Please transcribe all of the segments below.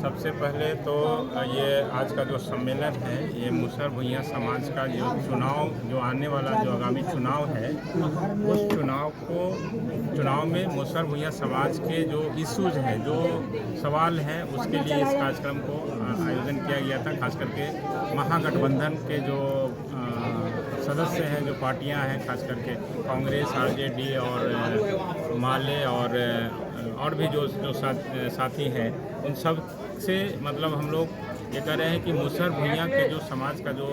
सबसे पहले तो ये आज का जो सम्मेलन है ये मुसहर भुइयां समाज का जो चुनाव जो आने वाला जो आगामी चुनाव है उस चुनाव में मुसहर भुइयां समाज के जो इश्यूज हैं जो सवाल हैं उसके लिए इस कार्यक्रम को आयोजन किया गया था। खास करके महागठबंधन के जो सदस्य हैं जो पार्टियां हैं खास करके कांग्रेस आरजेडी और माले और भी जो साथी हैं उन सब से मतलब हम लोग ये कह रहे हैं कि मुसहर भुइयां के जो समाज का जो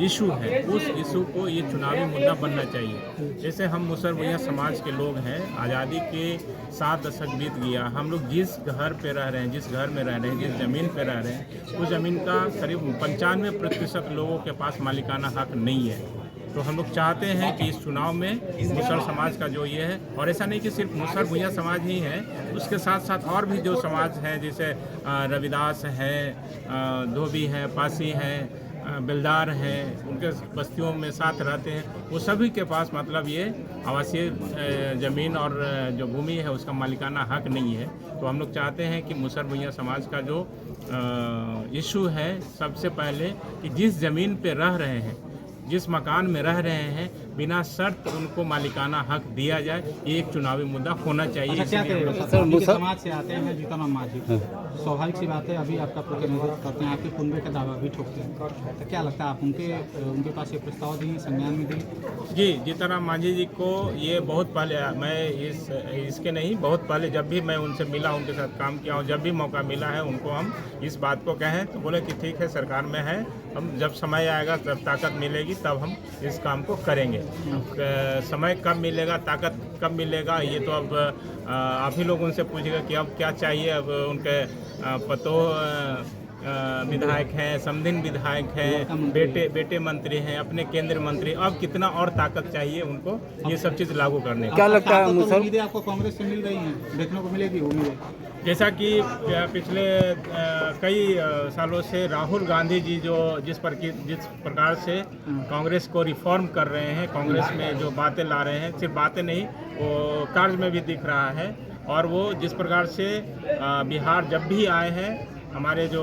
इशू है उस इशू को ये चुनावी मुद्दा बनना चाहिए। जैसे हम मुसहर भुइयां समाज के लोग हैं, आज़ादी के 7 दशक बीत गया, हम लोग जिस घर पे रह रहे हैं, जिस घर में रह रहे हैं, जिस ज़मीन पे रह रहे हैं उस ज़मीन का करीब 95% लोगों के पास मालिकाना हक नहीं है। तो हम लोग चाहते हैं कि इस चुनाव में मुसहर समाज का जो ये है, और ऐसा नहीं कि सिर्फ मुसहर भुइयां समाज ही है, उसके साथ साथ और भी जो समाज हैं जैसे रविदास हैं, धोबी हैं, पासी हैं, बिलदार हैं, उनके बस्तियों में साथ रहते हैं, वो सभी के पास मतलब ये आवासीय ज़मीन और जो भूमि है उसका मालिकाना हक नहीं है। तो हम लोग चाहते हैं कि मुसहर भुइयां समाज का जो इशू है सबसे पहले कि जिस ज़मीन पे रह रहे हैं, जिस मकान में रह रहे हैं, बिना शर्त उनको मालिकाना हक दिया जाए, ये एक चुनावी मुद्दा होना चाहिए। अच्छा, क्या समाज से आते हैं जीतन मांझी, स्वाभाविक सी बात है, अभी आपका प्रतिनिधित्व करते हैं, आपके कुंबे का दावा भी ठोकते हैं, तो क्या लगता है आप उनके पास ये प्रस्ताव दी, संज्ञान में दी? जी, जीतन मांझी जी को ये बहुत पहले मैं इसके नहीं बहुत पहले जब भी मैं उनसे मिला, उनके साथ काम किया हूँ, जब भी मौका मिला है उनको हम इस बात को कहें तो बोले कि ठीक है सरकार में है, हम जब समय आएगा जब ताकत मिलेगी तब हम इस काम को करेंगे। समय कब मिलेगा, ताकत कब मिलेगा, ये तो अब आप ही लोग उनसे पूछेगा कि अब क्या चाहिए। अब उनके विधायक हैं, समधिन विधायक हैं, बेटे मंत्री हैं, अपने केंद्रीय मंत्री, अब कितना और ताकत चाहिए उनको ये सब चीज़ लागू करने का। क्या लगता है उम्मीदें आपको कांग्रेस से मिल रही हैं, देखने को मिलेगी उम्मीदें? जैसा कि पिछले कई सालों से राहुल गांधी जी जो जिस प्रकार से कांग्रेस को रिफॉर्म कर रहे हैं, कांग्रेस में जो बातें ला रहे हैं, सिर्फ बातें नहीं वो कार्य में भी दिख रहा है। और वो जिस प्रकार से बिहार जब भी आए हैं, हमारे जो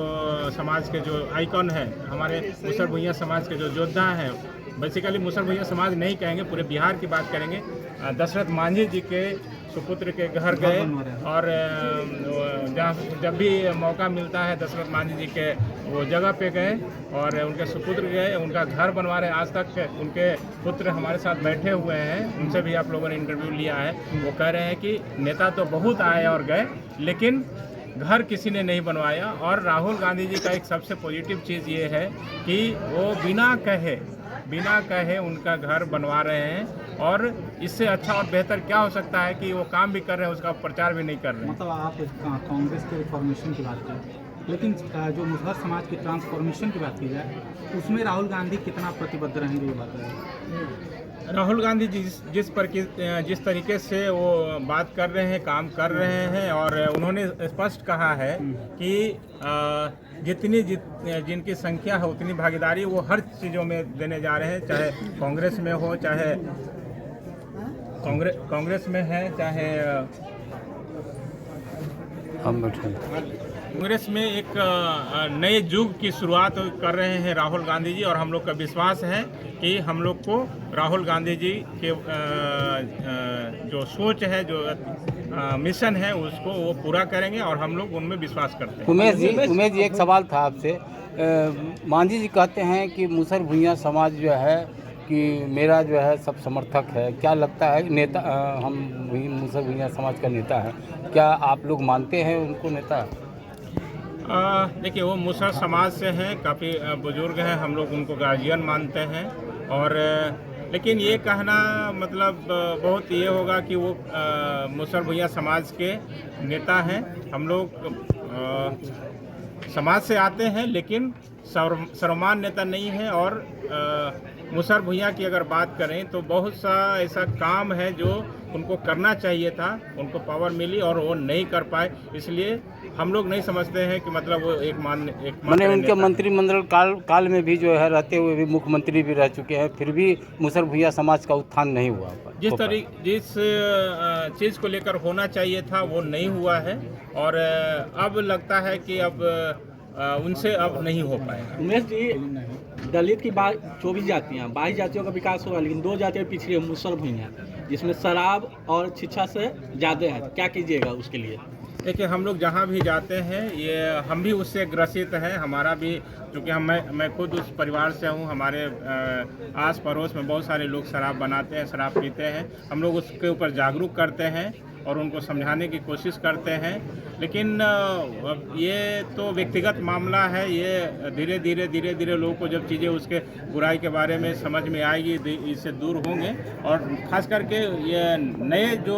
समाज के जो आइकॉन है, हमारे मुसहर भुइयां समाज के जो योद्धा हैं, बेसिकली मुसहर भुइयां समाज नहीं कहेंगे, पूरे बिहार की बात करेंगे, दशरथ मांझी जी के सुपुत्र के घर गए और जब भी मौका मिलता है दशरथ मांझी जी के वो जगह पे गए और उनके सुपुत्र गए, उनका घर बनवा रहे। आज तक उनके पुत्र हमारे साथ बैठे हुए हैं, उनसे भी आप लोगों ने इंटरव्यू लिया है। वो कह रहे हैं कि नेता तो बहुत आए और गए लेकिन घर किसी ने नहीं बनवाया। और राहुल गांधी जी का एक सबसे पॉजिटिव चीज़ ये है कि वो बिना कहे उनका घर बनवा रहे हैं, और इससे अच्छा और बेहतर क्या हो सकता है कि वो काम भी कर रहे हैं, उसका प्रचार भी नहीं कर रहे हैं। मतलब आप कांग्रेस के रिफॉर्मेशन की बात करें, लेकिन जो मुसहर समाज की ट्रांसफॉर्मेशन की बात की जाए उसमें राहुल गांधी कितना प्रतिबद्ध रहेंगे ये बात है? राहुल गांधी जी जिस तरीके से वो बात कर रहे हैं, काम कर रहे हैं, और उन्होंने स्पष्ट कहा है कि जिनकी संख्या है उतनी भागीदारी वो हर चीज़ों में देने जा रहे हैं, चाहे कांग्रेस में हो, चाहे कांग्रेस में है, चाहे कांग्रेस में एक नए युग की शुरुआत कर रहे हैं राहुल गांधी जी। और हम लोग का विश्वास है कि हम लोग को राहुल गांधी जी के जो सोच है, जो मिशन है, उसको वो पूरा करेंगे और हम लोग उनमें विश्वास करते हैं। उमेश जी एक सवाल था आपसे। मांझी जी कहते हैं कि मुसहर भुइयां समाज जो है कि मेरा जो है सब समर्थक है, क्या लगता है नेता, हम मुसहर भुइयां समाज का नेता है, क्या आप लोग मानते हैं उनको नेता? देखिए वो मुसहर समाज से हैं, काफ़ी बुजुर्ग हैं, हम लोग उनको गार्जियन मानते हैं। और लेकिन ये कहना मतलब बहुत ये होगा कि वो मुसहर भुइयां समाज के नेता हैं। हम लोग समाज से आते हैं लेकिन सर्वमान्य नेता नहीं है। और मुसहर भुइयां की अगर बात करें तो बहुत सा ऐसा काम है जो उनको करना चाहिए था, उनको पावर मिली और वो नहीं कर पाए, इसलिए हम लोग नहीं समझते हैं कि मतलब वो एक मैंने उनके मंत्रिमंडल काल में भी जो है रहते हुए भी मुख्यमंत्री भी रह चुके हैं, फिर भी मुसहर भुइयां समाज का उत्थान नहीं हुआ। जिस चीज़ को लेकर होना चाहिए था वो नहीं हुआ है, और अब लगता है कि अब उनसे अब नहीं हो पाएगा। उमेश जी, दलित की 24 जातियाँ 22 जातियों का विकास होगा, लेकिन 2 जातियाँ पिछड़ी है, मुसहर भुइयां, जिसमें शराब और शिक्षा से ज़्यादा है। क्या कीजिएगा उसके लिए? देखिए, हम लोग जहाँ भी जाते हैं ये हम भी उससे ग्रसित हैं। हमारा भी, क्योंकि मैं खुद उस परिवार से हूँ। हमारे आस पड़ोस में बहुत सारे लोग शराब बनाते हैं, शराब पीते हैं। हम लोग उसके ऊपर जागरूक करते हैं और उनको समझाने की कोशिश करते हैं, लेकिन ये तो व्यक्तिगत मामला है। ये धीरे धीरे लोगों को जब चीज़ें उसके बुराई के बारे में समझ में आएगी, इससे दूर होंगे, और ख़ास करके ये नए जो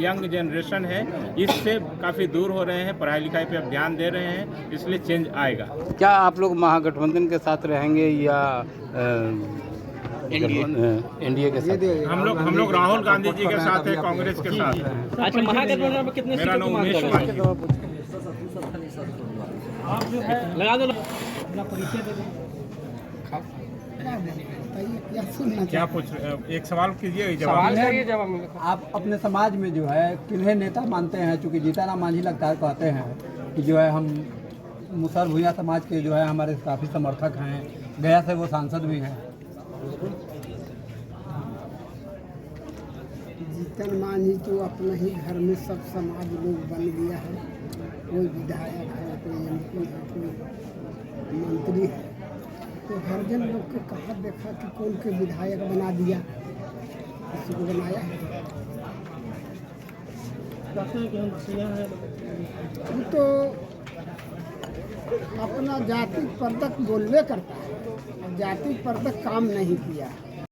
यंग जनरेशन है इससे काफ़ी दूर हो रहे हैं, पढ़ाई लिखाई पे अब ध्यान दे रहे हैं, इसलिए चेंज आएगा। क्या आप लोग महागठबंधन के साथ रहेंगे या एनडीए के साथ? हम लोग राहुल गांधी जी के साथ है, कांग्रेस के साथ है। अच्छा, महागठबंधन में कितने मेरा सीटों की नाम मांग उमेश कर रहे हैं? लगा दो। क्या पूछ रहे? एक सवाल कीजिए, जवाब। आप अपने समाज में जो है किन्हें नेता मानते हैं? चूँकि जीतनराम मांझी लगता है कहते हैं कि जो है हम मुसहर भुइयां समाज के जो है हमारे काफ़ी समर्थक हैं, गया से वो सांसद भी हैं। जीतन मांझी तो अपने ही घर में सब समाज लोग बन गया है। कोई विधायक है, कोई एमपी है, कोई मंत्री है, तो हर जन लोग के कहा देखा कि कौन के विधायक बना दिया, किसी को बनाया है। वो तो अपना जाति पर तक बोलवे करता है, जाति पर तक काम नहीं किया।